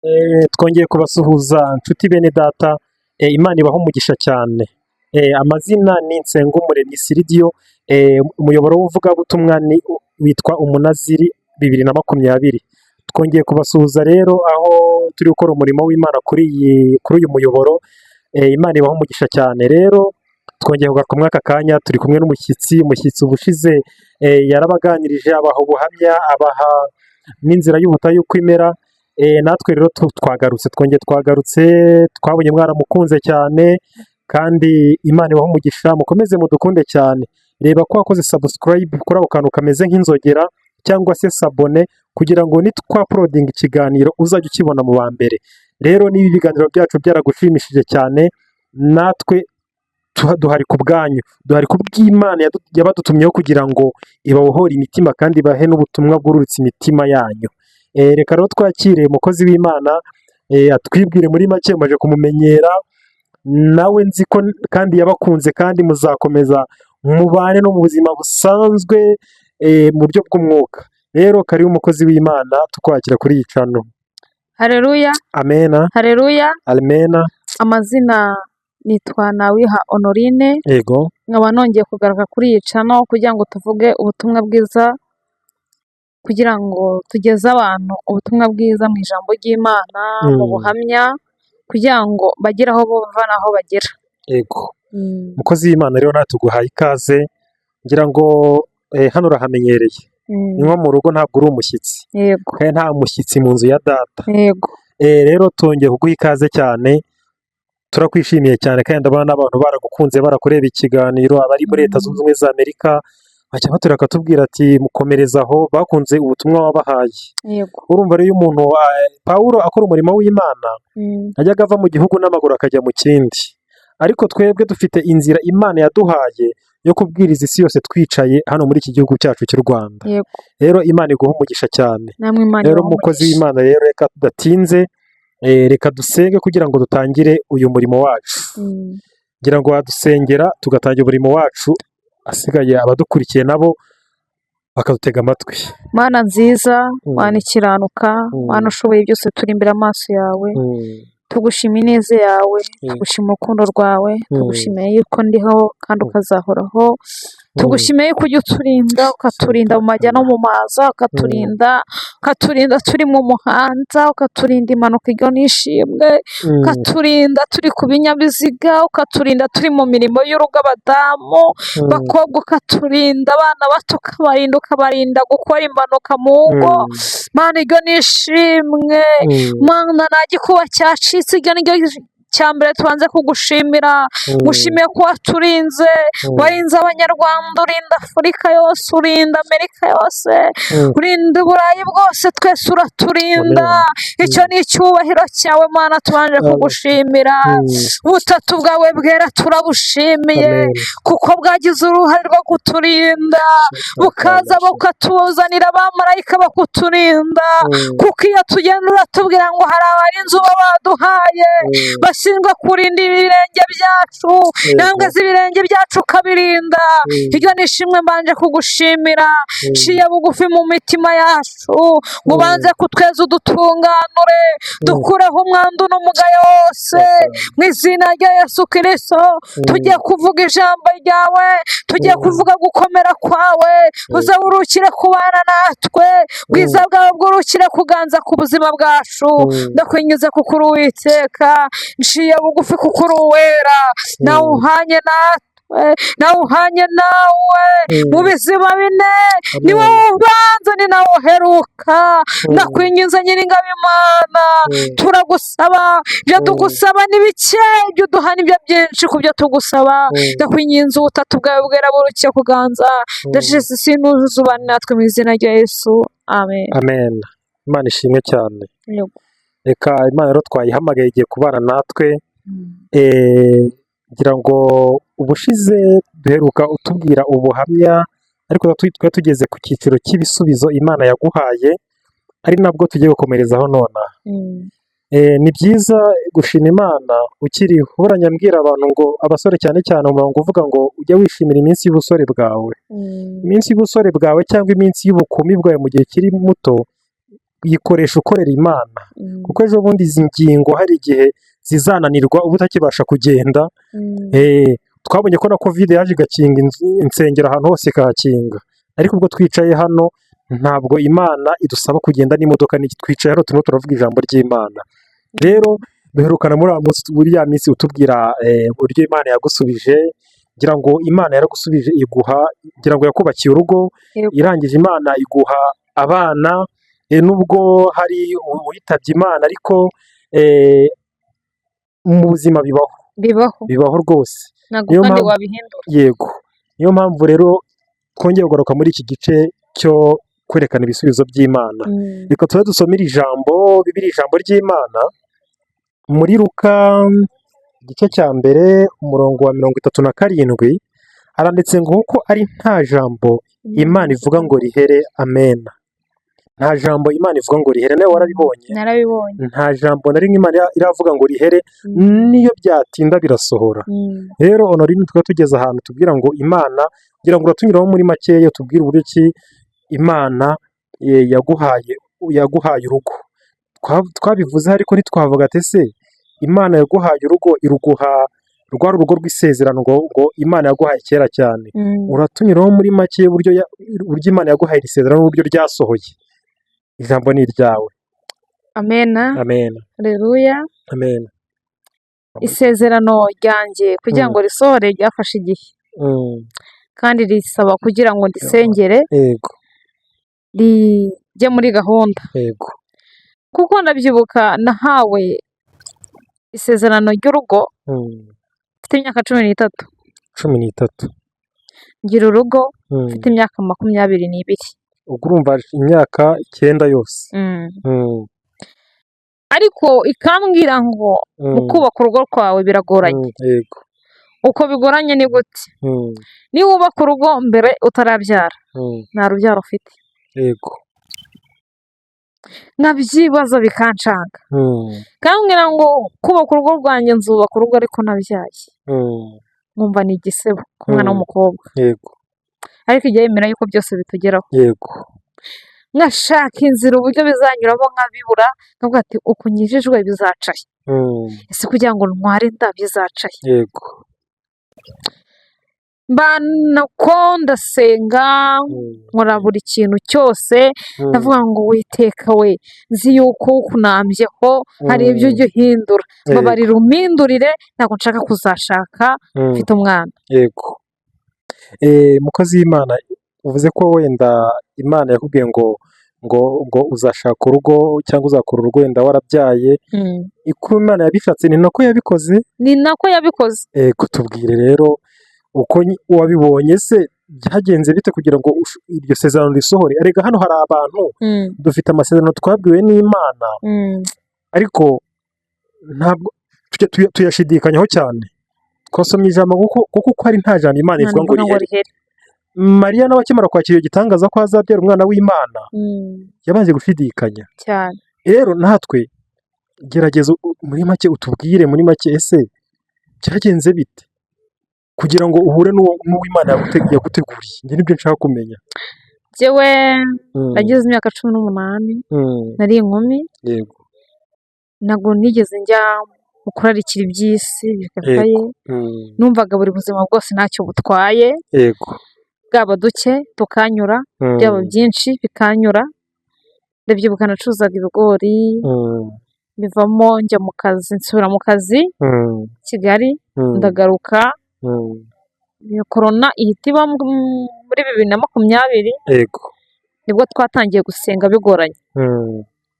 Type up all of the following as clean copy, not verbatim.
Twongeye kubasuhuza nshuti bene data, Imana ibaho umugisha cyane. Amazina ni Nsengumuremyi Siridiyo, umuyoboro w'ubuvugabutumwa witwa Umunaziri 2020. Twongeye kubasuhuza rero aho turi gukora umurimo w'Imana kuri uyu muyoboro. Imana ibaho umugisha cyane. Rero twongeye kugaruka muri aka kanya, turi kumwe n'umushyitsi ubushize yarabaganirije, abaha ubuhamya, abaha n'inzira y'ubutayu uko imera. Natwe rero twagarutse, twabonye mwaramukunze cyane, kandi Imana ibaho umugisha, mukomeze mudukunde cyane. Reba ko wakoze subscribe kuri ako kantu kameze nk'inzogera cyangwa se sabone, kugira ngo nitwaprodinga ikiganiro uzajye ukibona mu ba mbere. Rero niba ibiganiro byacu byaragushimishije cyane, natwe duhari ku bwanyu, duhari ku bw'Imana yabadutumyeho kugira ngo ibabohore imitima kandi ibahe n'ubutumwa bwururutse imitima yanyu. Reka rero twakire umukozi w'Imana, atwibwire muri make, mumaze kumumenyera, nawe nzi ko kandi yabakunze, kandi muzakomeza mubane no mu buzima busanzwe mu buryo bw'umwuka. Rero karibu umukozi w'Imana, tukwakira kuri iyi channel. Haleluya. Amena. Haleluya. Amena. Amazina nitwa Nawiha Honorine. Yego. Nkaba nongeye kugaruka kuri iyi channel kugira ngo tuvuge ubutumwa bwiza, kugira ngo tugeze abantu ubutumwa bwiza mu ijambo ry'Imana, mu buhamya, kugira ngo bagire aho bava n'aho bagera. Yego. Umukozi w'Imana rero natwe tuguhaye ikaze, ngira ngo hano urahamenyereye. Ni nko mu rugo, ntabwo uri umushyitsi. Yego. Kandi nta mushyitsi mu nzu ya data. Yego. Rero twongeye kuguha ikaze cyane, turakwishimiye cyane, kandi ndabona n'abantu baragukunze, barakureba ikiganiro, abari muri Leta Zunze Ubumwe za Amerika bajya batura akatubwira ati mukomereza aho, bakunze ubutumwa wabahaye. Yego. Urumva rero iyo umuntu Pawulo akora umurimo w'Imana, ajyaga ava mu gihugu n'amaguru akajya mu kindi, ariko twebwe dufite inzira Imana yaduhaye yo kubwiriza isi yose twicaye hano muri iki gihugu cyacu cy'u Rwanda. Yego. Rero Imana iguha umugisha cyane. Namwe Imana Rero ibahe umukozi umugisha. w'Imana rero, reka tudatinze, reka dusenge kugira ngo dutangire uyu murimo wacu. Ngira ngo wadusengera tugatangira umurimo wacu, asigaye abadukurikiye nabo bakadutega amatwi. Mana nziza, Mana ikiranuka, Mana ushoboye byose, turi imbere amaso yawe, tugushima ineza yawe, tugushima urukundo rwawe, tugushimiye yuko ndiho kandi ukazahoraho, tugushimiye yuko ujya uturinda, ukaturinda mu majya no mu maza, ukaturinda turi mu muhanda, ukaturinda impanuka iryo n'ishimwe, ukaturinda turi ku binyabiziga, ukaturinda turi mu mirimo y'urugo, abadamu, bakobwa, ukaturinda abana bato, ukabarinda gukora impanuka mu ngo. Mana iryo n'ishimwe, Mana nta gikuba cyacitse, iryo ni ryo cya mbere tubanze kugushimira. Gushimiye ko waturinze, warinze abanyarwanda, urinda Afurika yose, urinda Amerika yose, urinda Uburayi bwose, twese uraturinda. Icyo ni icyubahiro cyawe Mana, tubanje kugushimira. Ubutatu bwawe bwera turabushimiye, kuko bwagize uruhare rwo kuturinda, bukaza bukatuzanira abamarayika bakuturinda, kuko iyo tugenda uratubwira ngo hari abarinzi uba baduhaye, bashinzwe kurinda ibirenge byacu, nanga z'ibirenge byacu ukabirinda. Iryo ni ishimwe mbanje kugushimira. Nciye bugufi mu mitima yacu, ngo ubanze kutweza udutunganure, dukureho umwandu n'umugayo wose, mu izina rya Yesu Kristo. Tugiye kuvuga ijambo ryawe, tugiye kuvuga gukomera kwawe, uze urukire kubana natwe, bwiza bwawe bwurukire kuganza ku buzima bwacu. Ndakwingiza kuko uri Uwiteka, nciye bugufi kuko uri uwera, nawe uhanye nawe mu bizima bine, ni wowe ubanza, ni nawe uheruka. Ndakwinginze Nyiringabo Imana, turagusaba, ibyo tugusaba ni bike, ibyo uduha ni byo byinshi ku byo tugusaba. Ndakwinginze ubutatu bwawe bwera burukiye kuganza, ndashyize isi nuzuza ubane natwe mu izina rya Yesu. Amen. Amen. Imana ishimwe cyane. Yego. Reka Imana rero twayihamagaye igiye kubana natwe. Ngira ngo ubushize duheruka utubwira ubuhamya, ariko twari tugeze ku cyiciro cy'ibisubizo Imana yaguhaye, ari nabwo tugiye gukomerezaho nona. Ni byiza gushima Imana ukiriho. Buranya mbwira abantu ngo, abasore cyane cyane, umurongo uvuga ngo ujya wishimira iminsi y'ubusore bwawe. Iminsi y'ubusore bwawe cyangwa iminsi y'ubukumi bwawe mu gihe kiri muto, yikoresha ukorera Imana, mm, kuko ejo bundi izi ngingo hari igihe zizananirwa uba utakibasha kugenda. mm, Twabonye ko na kovide yaje igakinga insengero ahantu hose ikahakinga, ariko ubwo twicaye hano ntabwo Imana idusaba kugenda n'imodoka, twicaye hano turimo turavuga ijambo ry'Imana. Rero duherukana muri ya minsi utubwira uburyo Imana yagusubije, ngira ngo Imana yaragusubije ngira ngo yakubakiye urugo, yego, irangije Imana iguha abana, nubwo hari uwitabye Imana ariko mu buzima bibaho rwose. ntabwo Niyo kandi mpamvu wabihindura. yego, niyo mpamvu rero twongeye kugaruka muri iki gice cyo kwerekana ibisubizo by'Imana. Reka tube dusomere Bibiliya ijambo ry'Imana muri Luka igice cya mbere umurongo wa 37 haranditse ngo kuko ari nta jambo Imana ivuga ngo rihere, amen. Nta jambo Imana ivuga ngo rihere, nawe warabibonye. Narabibonye. Nta jambo na rimwe Imana iravuga ngo rihere, niyo byatinda birasohora. Rero Honorine, tukaba tugeze ahantu tubwira ngo Imana, kugira ngo uratunyuraho muri makeya tubwire uburyo ki Imana yaguhaye urugo. Twabivuze ariko ntitwavuga ati ese Imana yaguhaye urugo iruguha rwari urugo rw'isezerano ngo Imana yaguhaye kera cyane. Uratunyuraho muri make uburyo Imana yaguhaye iri sezerano n'uburyo ryasohoye. Ijambo ni iryawe. Amena. Amen. Haleluya. Amen. Isezerano ryanjye kugira ngo risohore ryafashe igihe, kandi risaba kugira ngo ndisengere Yego. rijye muri gahunda, Yego. kuko ndabyibuka nahawe isezerano ry'urugo mfite imyaka 13, 13. ngira urugo mfite imyaka 22. Ubwo urumva imyaka 9 yose. Ariko ikambwira ngo mu kubaka urugo rwawe biragoranye. Yego. Uko bigoranye ni gute? Niba wubaka urugo mbere utarabyara, nta rubyaro ufite. Yego. Nabyibaza bikancanga, kambwira ngo kubaka urugo rwanjye nzubaka urugo ariko nabyaye. Nkumva ni igisebo ku mwana w'umukobwa. Yego. Ariko igihe yemera yuko byose bitugeraho. Yego. Ngashaka inzira uburyo bizanyuramo nkabibura, nkavuga ati uku nkijijwe bizacaye, ese kugira ngo ntware inda bizacaye. Yego. Ko ndasenga nkora buri kintu cyose, ndavuga ngo Uwiteka we, nzi yuko ukunambyeho hari ibyo ujya uhindura, mbabarira umpindurire, ntabwo nshaka kuzashaka mfite umwana. Yego. Mukozi w'Imana, uvuze ko wenda Imana yakubwiye ngo uzashaka urugo cyangwa uzakora urugo wenda warabyaye, uko Imana yabishatse ni nako yabikoze. Ni nako yabikoze. Kutubwire rero uko wabibonye, se byagenze bite kugira ngo iryo sezerano risohore? Arega hano hari abantu dufite amasezerano twabwiwe n'Imana, ariko ntabwo tuyashidikanyaho cyane. Twasomye ijambo kuko ari nta jambo Imana ivuga ngo rihere. Mariya nawe akimara kwakira iyo gitangaza ko azabyara umwana w'Imana, yabanje gushidikanya cyane. Rero natwe gerageza muri make utubwire muri make, ese byagenze bite kugira ngo uhure n'uw'Imana yaguteguriye? Njye nibyo nshaka kumenya. Jewe nagize imyaka 18, nari inkumi. Yego. Ntabwo nigeze njya mu kurarikira iby'isi bikakaye, numvaga buri buzima bwose ntacyo butwaye. Yego. Bwaba duke tukanyura, byaba byinshi bikanyura. Ndabyibuka nacuzaga ibigori, bivamo njya mu kazi, nsubira mu kazi Kigali, ndagaruka. Iyo korona ihita iba muri 2020. Yego. Nibwo twatangiye gusenga bigoranye,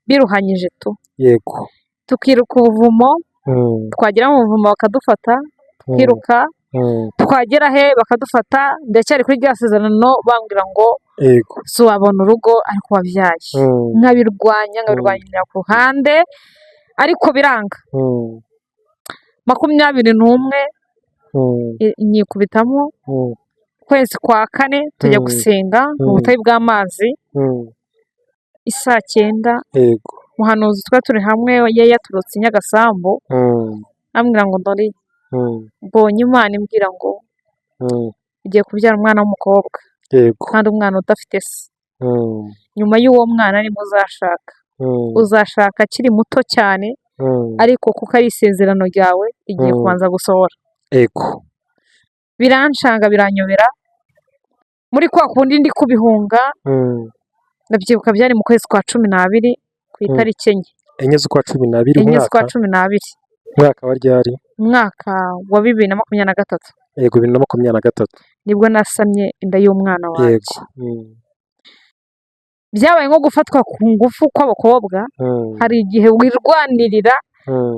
biruhanyije tu. Yego. Tukiruka ubuvumo, twagera mu buvumo bakadufata, tukiruka, twagera he bakadufata. Ndacyari kuri rya sezerano, bambwira ngo so wabona urugo ariko wabyaye. nkabirwanya ku ruhande, ariko biranga. 21 nyikubitamo. Ukwezi kwa 4 tujya gusenga mu butayu bw'amazi, isaa 9. Yego. Umuhanuzi twari turi hamwe yaturutse i Nyagasambu, ambwira ngo ndori mbonye Imana imbwira ngo ugiye kubyara umwana w'umukobwa. Yego. Kandi umwana udafite se. Nyuma y'uwo mwana ni muzashaka. uzashaka akiri muto cyane, ariko kuko ari isezerano ryawe rigiye kubanza gusohora. Ego. Biranshanga biranyobera, muri kwa kundi ndi kubihunga, ndabyibuka byari mu kwezi kwa 12 ku itariki enye z'ukwa 12 enye z'ukwa 12 umwaka wa ryari? umwaka wa 2023. Yego, 2023 nibwo nasamye inda y'umwana wanjye. Yego. Byabaye nko gufatwa ku ngufu kw'abakobwa. Hari igihe wirwanirira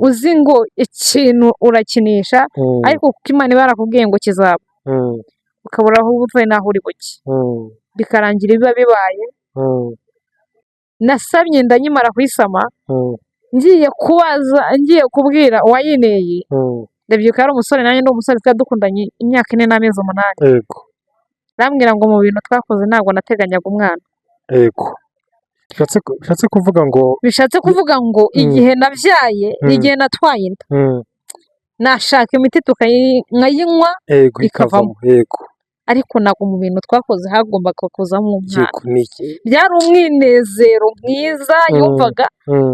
uzi ngo ikintu urakinisha, ariko kuko Imana iba yarakubwiye ngo kizaba, ukabura aho uvuye n'aho uri buke, bikarangira biba bibaye. Nasabye inda nyimara kuyisama, ngiye kubwira uwayineye, ndabyuka ari umusore, nanjye ndi umusore, twari dukundanye imyaka 4 n'amezi 8. Yego. Arambwira ngo mu bintu twakoze ntabwo nateganyaga umwana. Yego. Bishatse kuvuga ngo igihe nabyaye, igihe natwaye inda, nashaka imiti nkayinywa ikavamo. Yego. Ariko ntabwo mu bintu twakoze hagombaga kuzamo umwana. Byari umwinezero mwiza yumvaga,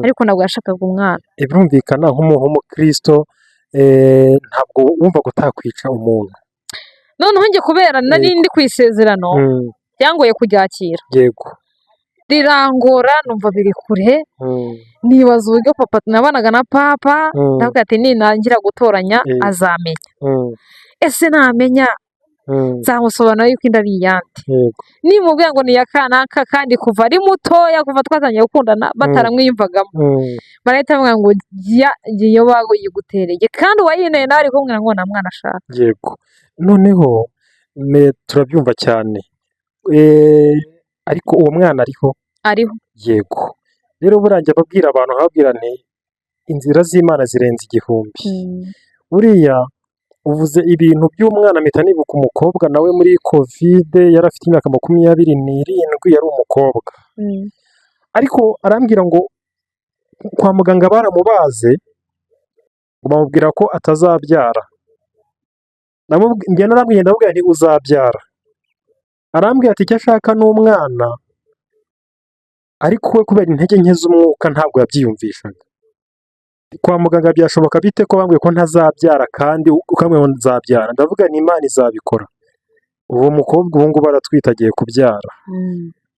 ariko ntabwo yashakaga umwana. Birumvikana nk'umukristo, ntabwo wumva gutakwica umuntu. Noneho njye kubera nari ndi ku isezerano, byangoye kuryakira. Yego. Rirangora, numva biri kure, nibaza uburyo papa nabanaga na papa, ndavuga ati ninangira gutoranya azamenya. Ese namenya, nzamusobanura yuko inda ari iyande. Nimubwira ngo ni iya kanaka, kandi kuva ari mutoya, kuva twatangiye gukundana bataramwiyumvagamo, barahita bavuga ngo jya iyo yigutereye, kandi uwayineye nawe ari kumubwira ngo nta mwana ashaka. Yego. Noneho turabyumva cyane, ariko uwo mwana ariho. Yego. Rero burangiye ababwira abantu, nkababwira nti inzira z'Imana zirenze igihumbi. Buriya uvuze ibintu by'umwana, mpita nibuka umukobwa nawe muri covid, yari afite imyaka 27, yari umukobwa. Ariko arambwira ngo kwa muganga baramubaze, bamubwira ko atazabyara. Narambwiye ndabwira nti uzabyara. Arambwira ati icyo ashaka n'umwana, ariko we kubera intege nke z'umwuka ntabwo yabyiyumvishaga. Kwa muganga byashoboka bite ko bambwiye ko ntazabyara, kandi ukamwe ngo nzabyara? Ndavuga ni Imana izabikora. Uwo mukobwa ubu ngubu aratwite, agiye kubyara.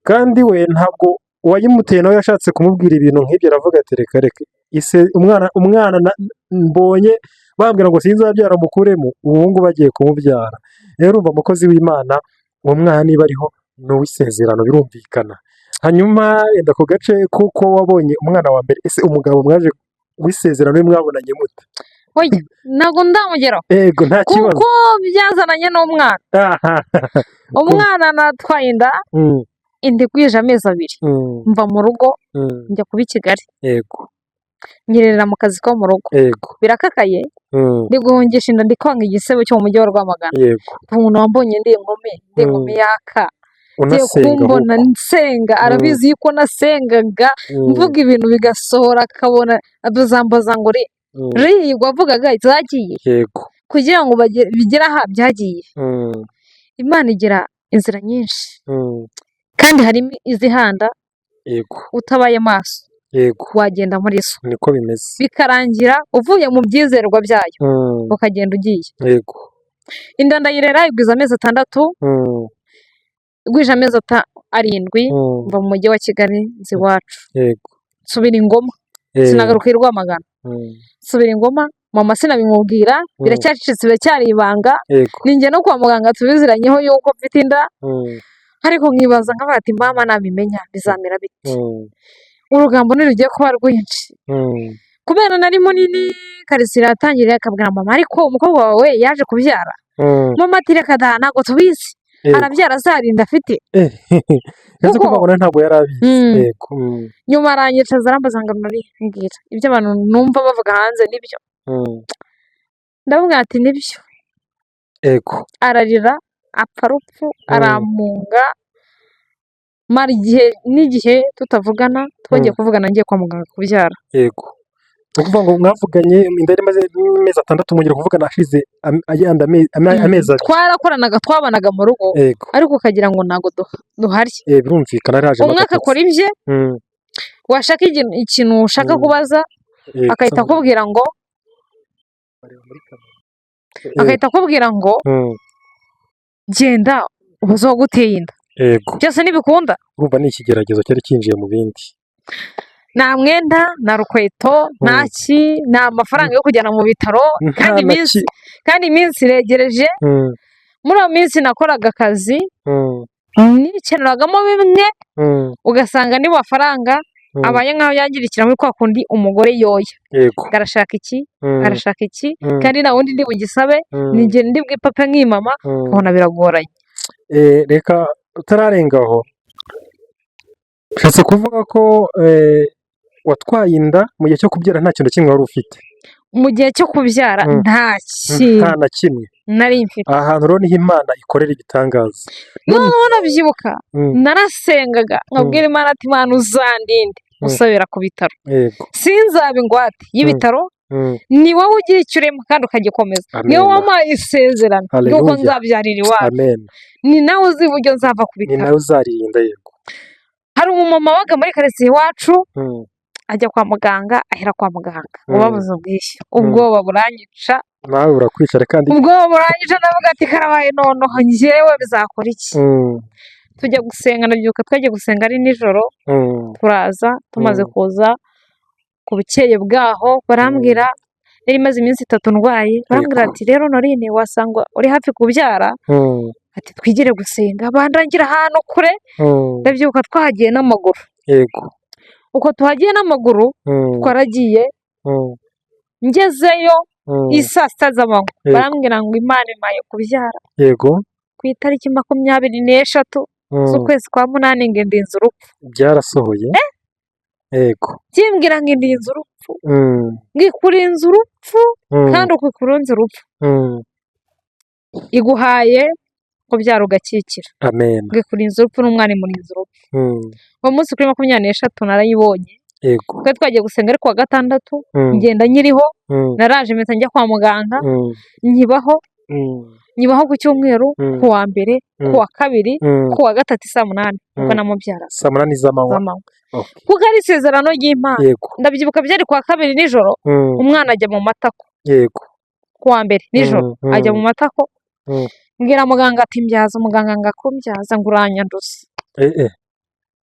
Kandi we ntabwo uwayimuteye nawe yashatse kumubwira ibintu nk'ibyo, aravuga ati reka umwana mbonye bambwira ngo sinzabyara mukuremo, ubu ngubu bagiye kumubyara. Rero urumva umukozi w'Imana, uwo mwana niba ariho ni uw'isezerano, birumvikana. Hanyuma enda ku gace kuko wabonye umwana wa mbere, ese umugabo mwaje w'isezerano we mwabonanye mute? Ntabwo ndamugeraho. Yego, nta kibazo. Kuko byazananye n'umwana. Umwana natwaye inda, inda igwije amezi 2. Mva mu rugo, njya kuba i Kigali. Yego. Nyerera mu kazi ko mu rugo. Yego. Birakakaye, ndi guhungisha inda, ndi kwanga igisebo cyo mu mujyi wa Rwamagana. Yego. Umuntu wambonye ndi inkumi yaka, ngiye kumbona nsenga, arabizi yuko nasengaga, mvuga ibintu bigasohora, akabona aduzambaza ngo wavugaga zagiye. Yego. Kugira ngo bigere aha byagiye. Imana igira inzira nyinshi, kandi harimo izihanda. Yego. Utabaye maso, yego, wagenda muri zo, niko bimeze, bikarangira uvuye mu byizerwa byayo ukagenda ugiye. Yego. Inda ndayirera igwiza amezi 6, igwije amezi 7 mva mu mujyi wa Kigali nzi iwacu. Yego. Nsubira Ingoma, sinagaruka i Rwamagana. Nsubira Ingoma, mama sinabimubwira, biracyacitse, biracyari ibanga. Ninjye no kwa muganga tubiziranyeho yuko mfite inda, ariko nkibaza nkavuga ati mama nabimenya bizamera bite. Urugambo nirugiye kuba rwinshi, kubera nari munini. Karisira yatangiriye akabwira mama, ariko umukobwa wawe yaje kubyara. Mama ati reka da, ntabwo tubizi, arabyara azarinda afite. Ese ko babona ntabwo yari abizi. Yego. Nyuma aranyicaza arambaza ngo mbwira ibyo abantu numva bavuga hanze nibyo. Ndavuga ati nibyo. Yego. Ararira apfa rupfu, aramunga, mara n'igihe tutavugana, twongeye kuvugana ngiye kwa muganga kubyara. Yego. Ukuvuga ngo mwavuganye inda yari imaze amezi 6 mugera kuvugana ashize amezi 2. Twarakoranaga, twabanaga mu rugo, ariko ukagira ngo ntago duhari. Birumvikana araje umwaka akora ibye, washaka ikintu ushaka Mm. kubaza Yego. agahita akubwira ngo Mm. genda ubuze uwaguteye inda Yego. byose ntibikunda. Urumva ni ikigeragezo cyari kinjiye mu bindi. nta mwenda nta rukweto nta nta mafaranga yo kujyana mu bitaro Nta na kandi iminsi iregereje. Mm. muri iyo minsi nakoraga akazi Mm. nikenuragamo bimwe Mm. ugasanga andi mafaranga Mm. abaye nk'aho yangirikira muri kwa kundi umugore yoya Yego. arashaka iki Mm. arashaka iki Mm. kandi nta wundi ndi bugisabe Mm. ni njye ndi bwipape nk'imama Mm. ukabona biragoranye. Reka utararengaho ushatse kuvuga ko watwaye inda mu gihe cyo kubyara nta kintu na kimwe wari ufite. mu gihe cyo kubyara Mm. nta nta kintu na kimwe. nari mfite. aha hantu rero niho Imana ikorera ibitangaza. noneho nabyibuka Mm. narasengaga nkabwira Imana ati Imana uzandinde usabira ku bitaro Yego. sinzabe ingwate y'ibitaro. Mm. ni wowe ugira icyo urema kandi ukagikomeza. Amen. ni wowe wampaye isezerano Hallelujah. ry'uko nzabyarira iwacu. Amen. ni nawe uzi uburyo nzava ku Ni bitaro. nawe uzaririnda. Yego. hari umumama wabaga muri karitsiye iwacu Mm. ajya kwa muganga ahera kwa muganga Mm. ubabuze ubwishyu ubwoba buranyica nawe urakwicara kandi. ubwoba buranyica ndavuga ati karabaye noneho njyewe bizakora iki. Mm. tujya gusenga ndabyuka twagiye gusenga ari nijoro Mm. turaza tumaze Mm. kuza ku bukeye bwaho barambwira yari imaze iminsi 3 ndwaye barambwira Yego. ati rero Norine wasanga uri hafi kubyara Mm. ati twigire gusenga bandangira ahantu kure. Mm. ndabyuka twahagiye n'amaguru. Yego. uko tuhagiye n'amaguru Mm. twaragiye Mm. ngezeyo Mm. isaa 6 z'amanywa Yego. barambwira ngo Imana impaye kubyara Yego. ku itariki 23 Mm. z'ukwezi kwa munani ngo indinze urupfu. byarasohoye. Yego. kimbwira ngo indinze urupfu Mm. ngo ikurinze urupfu Mm. kandi uko ikurunze urupfu Mm. iguhaye kubyara ugakikira. Amen. ngo ikurinze urupfu n'umwana imurinze urupfu. Mm. uwo munsi kuri 23 narayibonye. Yego. twari twagiye gusenga ari kuwa gatandatu Mm. ngenda nyiriho Mm. naraje mpita njya kwa muganga Mm. nyibaho Mm. ku cyumweru Mm. ku wa mbere Mm. ku wa kabiri Mm. ku wa gatatu saa 8 ubwo Mm. namubyara saa 8 z'amanywa. z'amanywa Okay. kuko ari isezerano ry'Imana. Yego. ndabyibuka byari ku wa kabiri nijoro Mm. umwana ajya mu matako Yego. ku wa mbere nijoro Mm. ajya mu matako Mm. mbwira muganga ati mbyaza umuganga ngo akumbyaza ngo uranyanduza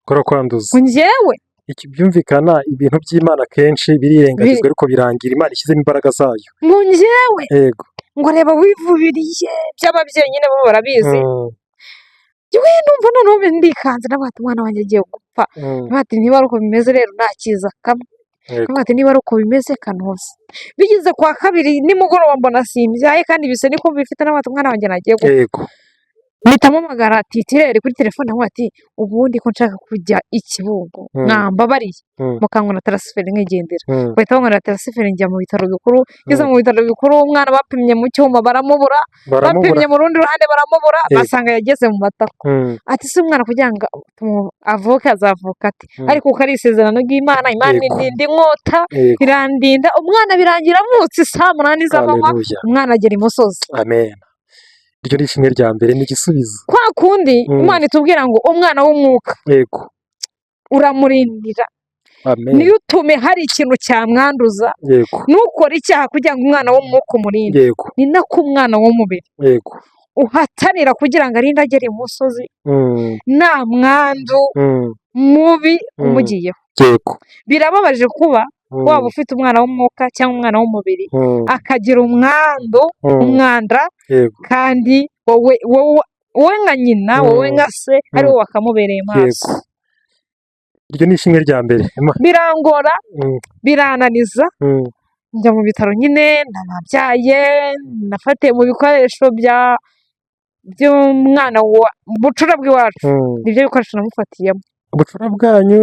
Kora kwanduza. ngo njyewe Iki byumvikana ibintu by'Imana kenshi birengagizwa ariko birangira Imana ishyizemo imbaraga zayo. ngo njyewe Yego. ngo reba wivubiriye by'ababyeyi nyine bo barabizi. Mm. yewe numva noneho ndikanze ndavuga ati umwana wanjye agiye gupfa. Mm. ndavuga ati niba ari uko bimeze rero ntakiza kamwe. Yego. ndavuga ati niba ari uko bimeze kanoze. bigeze kwa kabiri nimugoroba mbona simbyaye kandi bise niko bifite n'abati umwana wanjye nagiye gupfa. Yego. mpita mpamagara titirere kuri telefone aho ati ubundi ko nshaka kujya i Kibungo Mm. mwambabariye Mm. mukankora transfert nkigendera. Mm. bahita bankora transfert njya mu bitaro bikuru. ngeze mu bitaro bikuru umwana bapimye mu cyuma baramubura bapimye mu rundi ruhande baramubura Yego. basanga yageze mu matako. Mm. ati si umwana kugira ngo avuke azavuka ati Mm. ariko uko ari isezerano ry'Imana Imana Yego. indinda inkota Yego. irandinda umwana birangira avutse saa 8 z'amanywa Hallelujah. umwana agera imusozi. Amen. Iryo ni ishimwe rya mbere n'igisubizo. kwa kundi Mm. Imana itubwira ngo umwana w'umwuka Yego. uramurindira Amen. niyo utume hari ikintu cyamwanduza Yego. nukora icyaha kugira ngo umwana w'umwuka umurinde. Yego. ni nako umwana w'umubiri Yego. uhatanira kugira ngo arinde agere imusozi Mm. nta mwandu Mm. mubi Mm. umugiyeho. Yego. birababaje kuba Mm. waba ufite umwana w'umwuka cyangwa umwana w'umubiri Mm. akagira umwandu Mm. umwanda Yego. kandi wowe nka nyina Mm. wowe nka se ari Mm. wowe wakamubereye maso. Yego. Iryo ni ishimwe rya mbere. birangora Mm. birananiza Mm. njya mu bitaro nyine nababyaye nafatiye mu bikoresho by'umwana bucura bw'iwacu. Mm. nibyo bikoresho namufatiyemo. Ubucura bwanyu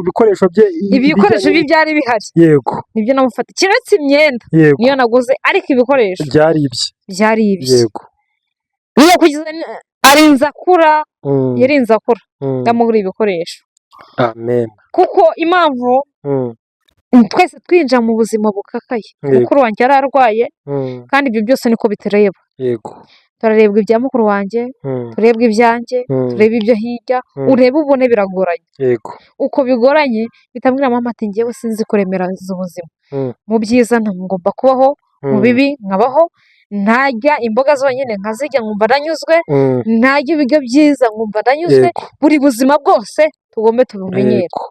ibikoresho bye ibikoresho bye byari bihari Yego. nibyo namufatiye kiretse imyenda Yego. niyo naguze ariko ibikoresho byari ibye. byari ibye. Yego. niyo kugeza arinze akura Mm. yarinze akura Mm. ndamugura ibikoresho Amen. kuko impamvu Mm. twese twinjira mu buzima bukakaye. Yego. mukuru wanjye yari arwaye Mm. kandi ibyo byose niko bitureba. Yego. turarebwa ibya mukuru wanjye, turebwa ibyanjye, turebe ibyo hirya, urebe ubone biragoranye. yego Uko bigoranye bitambwira mama ati njyewe sinzi kuremera ubuzima. Mu byiza ngomba kubaho, mu bibi nkabaho, ntajya imboga zonyine nkazijya nkumva ndanyuzwe, ntajya ibiryo byiza nkumva ndanyuzwe, yego buri buzima bwose tugombe tubumenyere. yego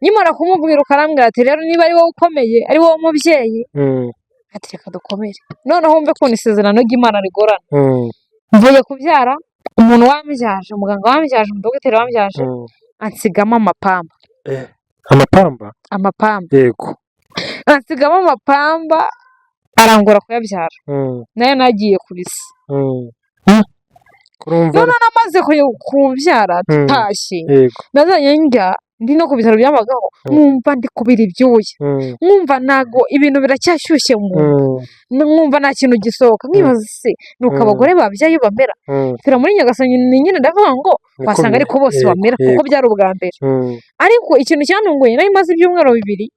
Nyamara kumubwira ukarambwira ati rero niba ari wowe ukomeye, ari wowe mubyeyi, ati reka dukomere. Noneho wumve ukuntu isezerano ry'Imana rigorana. Mvuye kubyara, umuntu wambyaje, umuganga wambyaje, umudogiteri wambyaje, ansigamo amapamba. amapamba yego Ansigamo amapamba, arangora kuyabyara. Nayo nagiye kubisa. kurumva None namaze kubyara tutashye, yego nazanye njya ndi no ku bitaro by'abagabo, nkumva ndi kubira ibyuya, nkumva ntago ibintu biracyashyushye mu nda, nkumva nta kintu gisohoka, nkibaza se nuko abagore babyaye bamera. Mfira muri Nyagasani nyine ndavuga ngo wasanga ariko bose bamera kuko byari ubwa mbere. Ariko ikintu cyantunguye, nari maze ibyumweru 2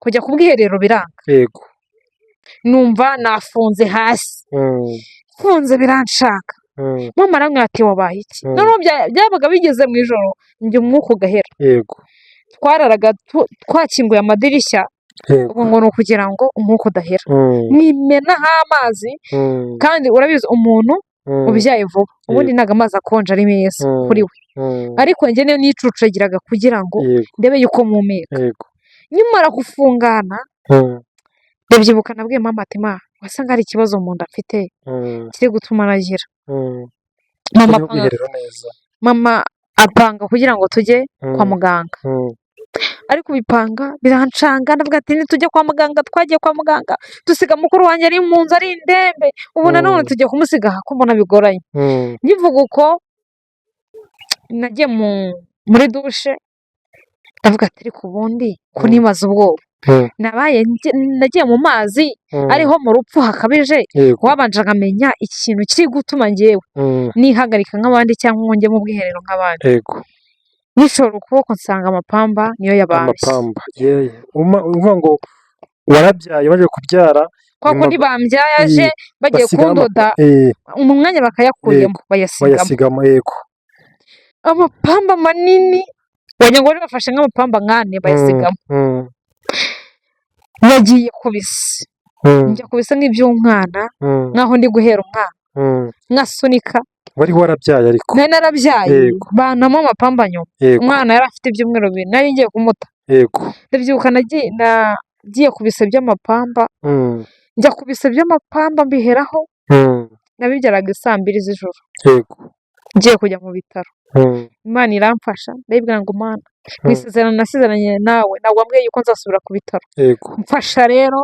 kujya ku bwiherero biranga, yego numva nafunze hasi, funze biranshaka. Mama aramwira ati wabaye iki? Noneho byabaga bigeze mu ijoro, njye umwuka ugahera. yego Twararaga twakinguye amadirishya, ubu ngo ni ukugira ngo umwuka udahera. Mwimenaho amazi, kandi urabizi umuntu ubyaye vuba ubundi ntago amazi akonje ari meza kuri we, ariko njye niyo nicucagiraga kugira ngo ndebe yuko mpumeka. Nyamara gufungana, ndabyibuka nabwiye mama ati ma wasanga hari ikibazo mu nda mfite kiri gutuma nagira. Mama apanga kugira ngo tujye kwa muganga, ariko bipanga birancanga, ndavuga ati nitujya kwa muganga, twagiye kwa muganga dusiga mukuru wanjye ari mu nzu ari indembe, ubu nanone tujya kumusiga ko mbona bigoranye. Nkivuga uko nagiye muri dushe, ndavuga ati ariko ubundi ko nibaza ubwoba nagiye mu mazi ariho mu rupfu hakabije, wabanje akamenya ikintu kiri gutuma njyewe nihagarika nk'abandi cyangwa ngo njye mu bwiherero nk'abandi. Nishora ukuboko nsanga amapamba niyo yabanje. uvuga ngo warabyaye waje kubyara, kwa kundi bambyaye aje bagiye kundoda mu mwanya bakayakuyemo bayasigamo. yego amapamba manini wagira ngo bafashe nk'amapamba 4 bayasigamo. Nagiye kubisa, njya kubisa nk'iby'umwana, nkaho ndi guhera umwana, nkasunika. wari warabyaye ariko? Nari narabyaye, banamo amapamba nyuma. Umwana yari afite ibyumweru 2, nari ngiye kumuta. Ndabyibuka nagiye kubisa by'amapamba, njya kubisa by'amapamba mbiheraho, nabibyaraga 2:00 z'ijoro. Ngiye kujya mu bitaro, Imana iramfasha, ndayibwira ngo Mana nisezerano nasezeranye nawe, ntabwo wambwiye yuko nzasubira ku bitaro. Mfasha rero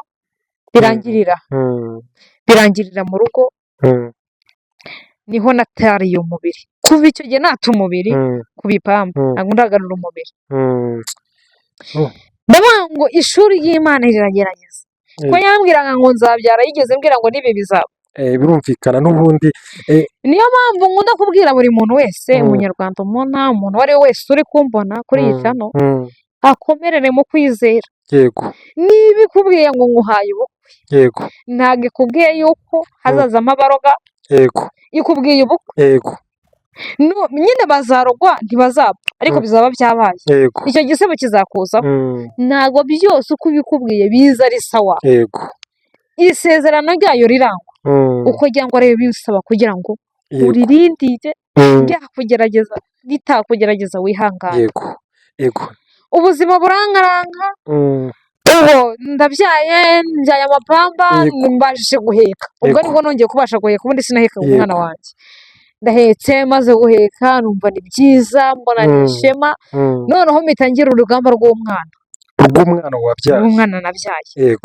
birangirira mu rugo, niho natariye umubiri. Kuva icyo gihe nata umubiri ku bipamba, ntabwo ndagarura umubiri. Ndavuga ngo ishuri ry'Imana riragerageza, ko yambwiraga ngo nzabyara, yigeze mbwira ngo nibi bizaba. Birumvikana n'ubundi. Niyo mpamvu nkunda kubwira buri muntu wese, umunyarwanda umuntu uwo ari we wese uri kumbona kuri iyi channel, akomerere mu kwizera. Niba ikubwiye ngo nguhaye ubukwe, ntabwo ikubwiye yuko hazazamo abaroga, ikubwiye ubukwe, nyine bazarogwa ntibazapfa, ariko bizaba byabaye. Icyo gisebo kizakuzaho. Ntabwo byose uko ubikubwiye biza ari sawa. Isezerano ryayo rirangwa, uko ngo arebe bisaba kugira ngo uririndire, ryakugerageza ritakugerageza wihangane. Ubuzima burangaranga, ndabyaye amapamba, mbashije guheka. Ubwo nibwo nongeye kubasha guheka, ubundi sinaheka umwana wanjye. Ndahetse, maze guheka numva ni byiza, mbona ni ishema. Noneho mitangira urugamba rw'umwana wabyaye, umwana nabyaye,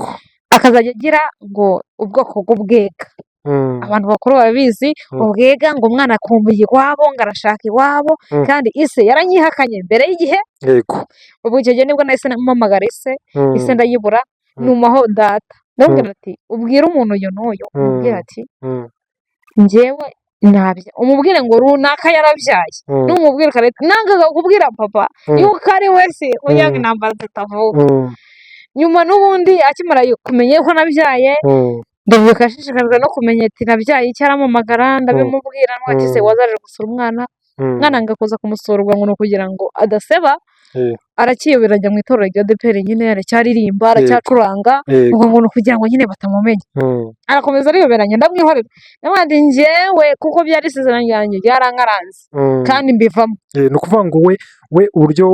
akazajya agira ngo ubwoko bw'ubwega. Abantu bakuru barabizi ubwega, ngo umwana akumbuye iwabo, ngo arashaka iwabo, kandi ise yaranyihakanye mbere y'igihe. Ubwo icyo gihe nibwo nahise mpamagara ise ndayibura, numaho data ndamubwira ati ubwire umuntu uyu n'uyu, umubwira ati njyewe nabya, umubwire ngo runaka yarabyaye, n'umubwire kareta nangaga kubwira papa yuko ari wese uyaga intambara zitavuga. Nyuma n'ubundi akimara kumenya ko nabyaye, Ndavuga ashishikajwe no kumenya ati nabyaye icyo arampamagara ndabimubwira ati se wazaje gusura umwana nga kuza kumusurwa ngo ni ukugira ngo adaseba arakiyobera ajya mu itorero rya ADEPR nyine aracyaririmba aracyacuranga ngo ni ukugira ngo nyine batamumenya arakomeza ariyoberanya ndamwihorera n'abandi njyewe kuko byari isezerano ryanjye ryarankaranze kandi mbivamo ni ukuvuga ngo we uburyo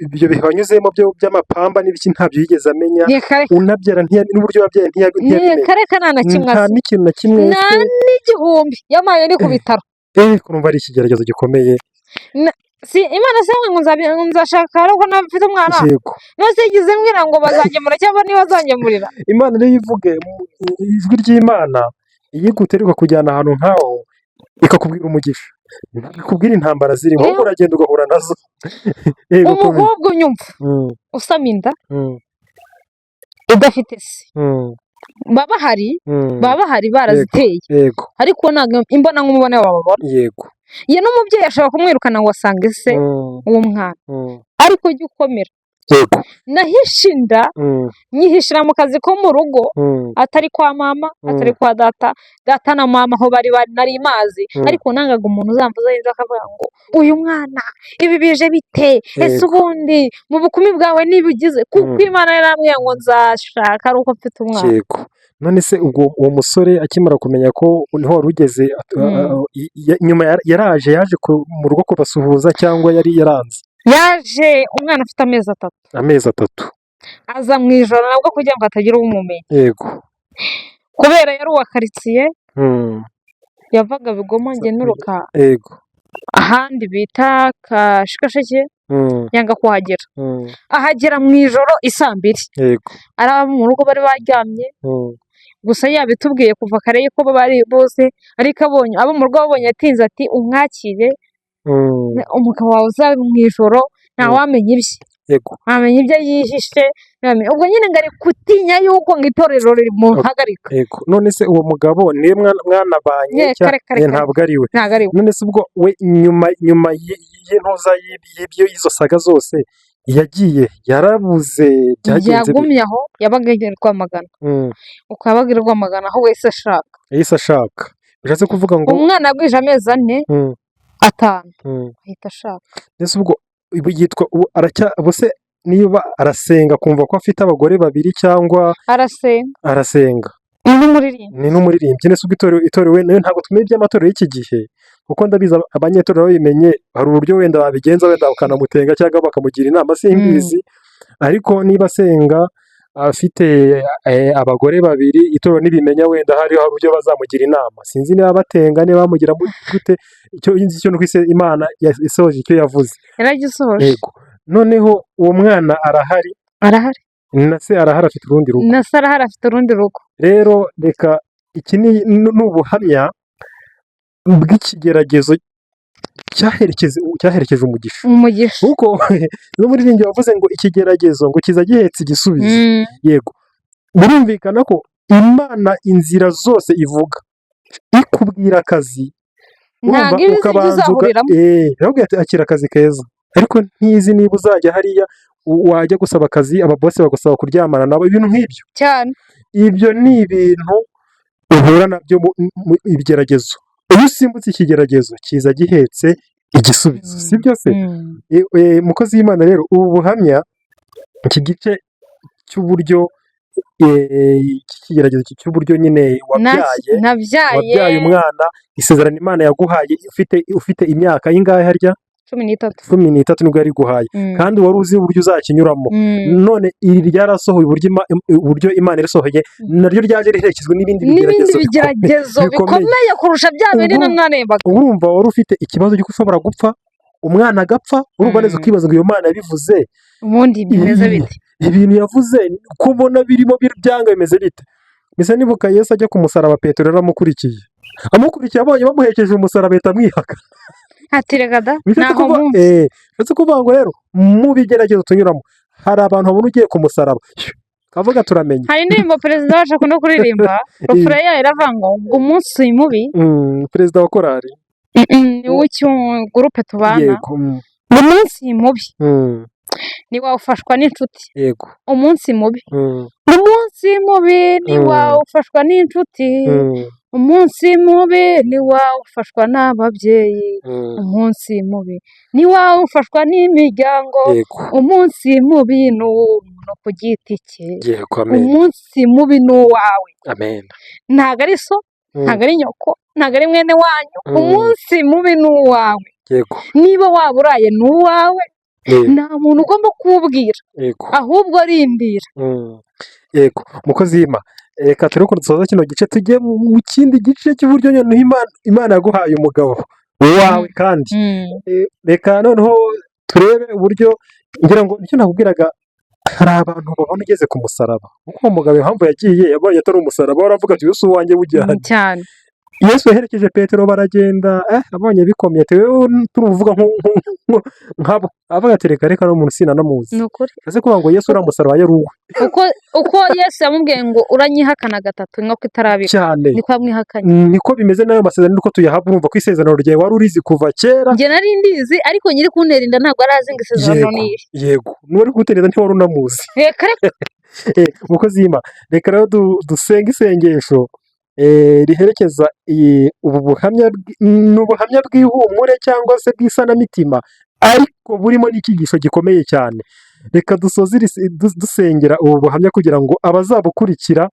ibyo bihanyuzemo by'amapamba n'ibiki ntabyo yigeze amenya unabyara n'uburyo wabyaye ntiyabimenya kareka nta na kimwe nta n'ikintu na kimwe nta n'igihumbi yamaye ni ku bitaro kurumva ari ikigeragezo gikomeye si imana se ngo nzashaka ariko nafite umwana nose yigize mbwira ngo bazangemura cyangwa niba bazangemurira imana niyo ivuge ijwi ry'imana iyo iguterwa kujyana ahantu nk'aho ikakubwira umugisha ikubwira intambara zirimo wowe uragenda ugahura nazo umukobwa unyumva usama inda udafite se baba bahari baraziteye ariko ntabwo imbona nk'umubone wababona yego ye n'umubyeyi ashobora kumwirukana ngo asange se uwo mwana ariko ujye ukomera nahishe inda nyihishira mu kazi ko mu rugo atari kwa mama atari kwa data na mama aho bari nari mazi ariko nangaga umuntu uzamvuza yinjira akavuga ngo uyu mwana ibi bije bite ese ubundi mu bukumi bwawe nibigize kuko imana yarambwiye ngo nzashaka ari uko mfite umwana none se ubwo uwo musore akimara kumenya ko niho wari ugeze nyuma yaje mu rugo kubasuhuza cyangwa yari yaranze yaje umwana afite amezi atatu aza mu ijoro nabwo kugira ngo hatagira uwumumenya yego kubera yari uwa karitsiye yavaga Bigoma ngenuruka yego ahandi bita Kashikasheke yanga kuhagera ahagera mu ijoro isaa 2 yego araba mu rugo bari baryamye gusa yabitubwiye kuva kare yuko bari bose ariko abonye abo mu rugo babonye atinze ati umwakire umugabo wawe uzabe mu ijoro ntawamenya ibye yego wamenya ibyo yihishe ubwo nyine ngo ari kutinya yuko ngo itorero rimuhagarika yego none se uwo mugabo niwe mwanabanye ntabwo ari we none se ubwo we nyuma y'intuza y'ibyo izo saga zose yagiye yarabuze byagenze yagumye aho yabaga agiye Rwamagana uko yabaga i Rwamagana aho wese ashaka bishatse kuvuga ngo umwana yagwije amezi 4 5 ahita ashaka ese ubwo yitwa bose niba arasenga kumva ko afite abagore babiri cyangwa arasenga ni n'umuririmbyi nese ubwo itorero we ntabwo tumenye iby'amatorero y'iki gihe kuko ndabizi abanyetorero babimenye hari uburyo wenda babigenza wenda bakanamutenga cyangwa bakamugira inama simbizi ariko niba asenga afite abagore babiri itorero nibimenya wenda hari uburyo bazamugira inama sinzi niba batenga niba bamugira gute icyo nukwise imana yasohoje icyo yavuze yaragisohoje noneho uwo mwana arahari na se arahari afite urundi rugo rero reka iki ni ubuhamya bw'ikigeragezo cyaherekeje umugisha kuko n'umuririmbyi wavuze ngo ikigeragezo ngo kiza gihetse igisubizo yego birumvikana ko imana inzira zose ivuga ikubwira akazi ukabanza akira akazi keza ariko ntizi niba uzajya hariya wajya gusaba akazi ababosi bagusaba kuryamana nabo ibintu nk'ibyo cyane ibyo ni ibintu uhura nabyo mu ibigeragezo iyo usimbutse ikigeragezo kiza gihetse igisubizo si byo se mukozi w'Imana rero ubu buhamya iki gice cy'uburyo ikigeragezo cy'uburyo nyine wabyaye umwana isezerano Imana yaguhaye ufite imyaka y'ingahe harya 13 nibwo yari guhaye kandi wari uzi uburyo uzakinyuramo none iri ryarasohoye uburyo Imana irasohoye naryo ryaje riherekezwa n'ibindi bigeragezo bikomeye kurusha bya bindi narebaga urumva wari ufite ikibazo cy'uko ushobora gupfa umwana agapfa urumva neza ukibaza ngo iyo Mana yabivuze ubundi bimeze bite ibintu yavuze kubona birimo byanga bimeze bite mise nibuka Yesu ajya ku musaraba Petero yaramukurikiye abonye bamuhekeje umusaraba ahita amwihaka hatiragada naho ndetse kuvuga ngo rero mu bigeragezo tunyuramo hari abantu babona ugiye ku musaraba kavuga turamenye hari indirimbo perezida wacu akunda kuririmba rufure yayo iravuga ngo umunsi mubi perezida wa korari ni w'icyo gurupe tubana umunsi mubi ntiwawufashwa n'inshuti. yego. Umunsi mubi, Mm, umunsi mubi ntiwawufashwa n'inshuti. mm, Umunsi mubi ntiwawufashwa n'ababyeyi. mm, Umunsi mubi ntiwawufashwa n'imiryango. yego, Umunsi mubi ni uw'umuntu ku giti cye. yego, amen, Umunsi mubi ni uwawe, amen. ntabwo ari so, Mm, ntabwo ari nyoko, ntabwo ari mwene wanyu. Mm. Umunsi mubi ni uwawe. yego, Niba waba uraye ni uwawe, eh, nta muntu ugomba kuwubwira, yego, ahubwo rindira. yego. Mukozi w'Imana, reka turebe ko dusoza kino gice tujye mu kindi gice cy'uburyo noneho Imana yaguhaye umugabo wawe kandi. Reka noneho turebe uburyo, ngira ngo nicyo nakubwiraga, hari abantu babona ugeze ku musaraba, kuko uwo mugabo impamvu yagiye yabonye atari umusaraba, waravuga ati Yesu wanjye bujyanye. Cyane. Yesu yaherekeje Petero baragenda, abonye bikomeye ati wewe turuvuga nkabo, avuga ati reka n'umuntu sinanamuzi. Ni ukuri. Ese kuvuga ngo Yesu uriya musaraba yari uwe Uko Yesu yamubwiye ngo uranyihakana gatatu inkoko itarabika, cyane, niko yamwihakanye. niko bimeze n'ayo masezerano nuko tuyahabwa. Urumva ko isezerano ryawe wari urizi kuva kera. Njye nari ndizi, ariko nyiri kuntera inda ntabwo yari azi ngo isezerano ni iri. Yego, n'uwari kuguterera ntiwari unamuzi. Reka Mukozi w'Imana, reka rero dusenga isengesho riherekeza ubu buhamya, ni ubuhamya bw'ihumure cyangwa se bw'isanamitima, ariko burimo n'icyigisho gikomeye cyane. Reka dusoze dusengera ubu buhamya kugira ngo abazabukurikira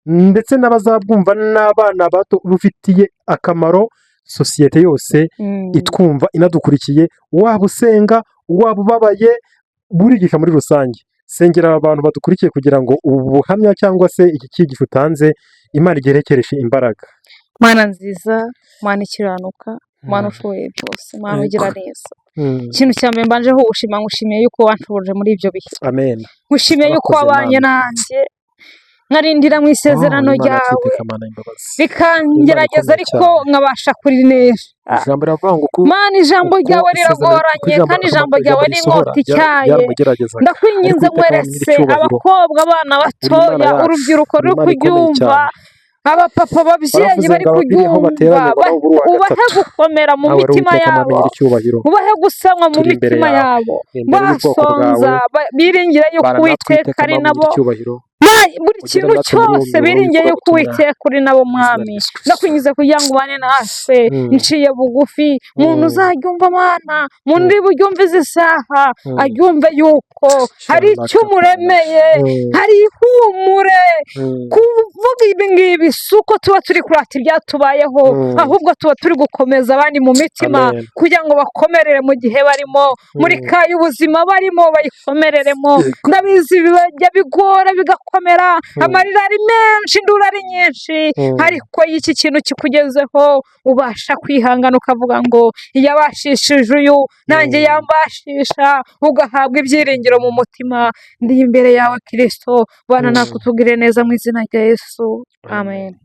ndetse n'abazabwumva n'abana bato bufitiye akamaro sosiyete yose itwumva inadukurikiye, waba usenga, waba ubabaye, burigisha muri rusange. Sengera abantu badukurikiye kugira ngo ubu buhamya cyangwa se iki cyigisho utanze Imana igerekereshe imbaraga. Mana nziza, Mana ikiranuka, Mana ushoboye byose, Mana ugira neza. Ikintu cya mbere mbanje gushima, ngushimiye yuko wanshoboje muri ibyo bihe. Amen. Ngushimiye yuko wabanye nanjye, nkarindira mu isezerano ryawe, bikangerageza ariko nkabasha kurinesha. Ijambo riravuga ngo Mana, ijambo ryawe riragoranye kandi ijambo ryawe ni inkota ityaye. Ndakwinginze nkweretse abakobwa, abana batoya, urubyiruko ruri kuryumva, abapapa, ababyeyi bari kuryumva, ubahe gukomera mu mitima yabo, ubahe gusanwa mu mitima yabo, basonza biringire yuko Uwiteka ari nabo, buri kintu cyose biringiye yuko Uwiteka uri nabo. Mwami, ndakwinjiza kugira ngo ubane natwe, nciye bugufi. Umuntu uzaryumva, Mana, umuntu uri buryumve izi saha, aryumve yuko hari icyo umuremeye, hari ihumure. Kuvuga ibi ngibi si uko tuba turi kurata ibyatubayeho, ahubwo tuba turi gukomeza abandi mu mitima kugira ngo bakomerere mu gihe barimo, muri kayo ubuzima barimo bayikomereremo. Ndabizi bijya bigora bigakomera, amarira ari menshi, induru ari nyinshi, ariko iyo iki kintu kikugezeho ubasha kwihangana ukavuga ngo yabashishije uyu, nanjye yambashisha, ugahabwa ibyiringiro mu mutima. Ndi imbere yawe Kristo, bana nakutugire neza mu izina rya Yesu, amen.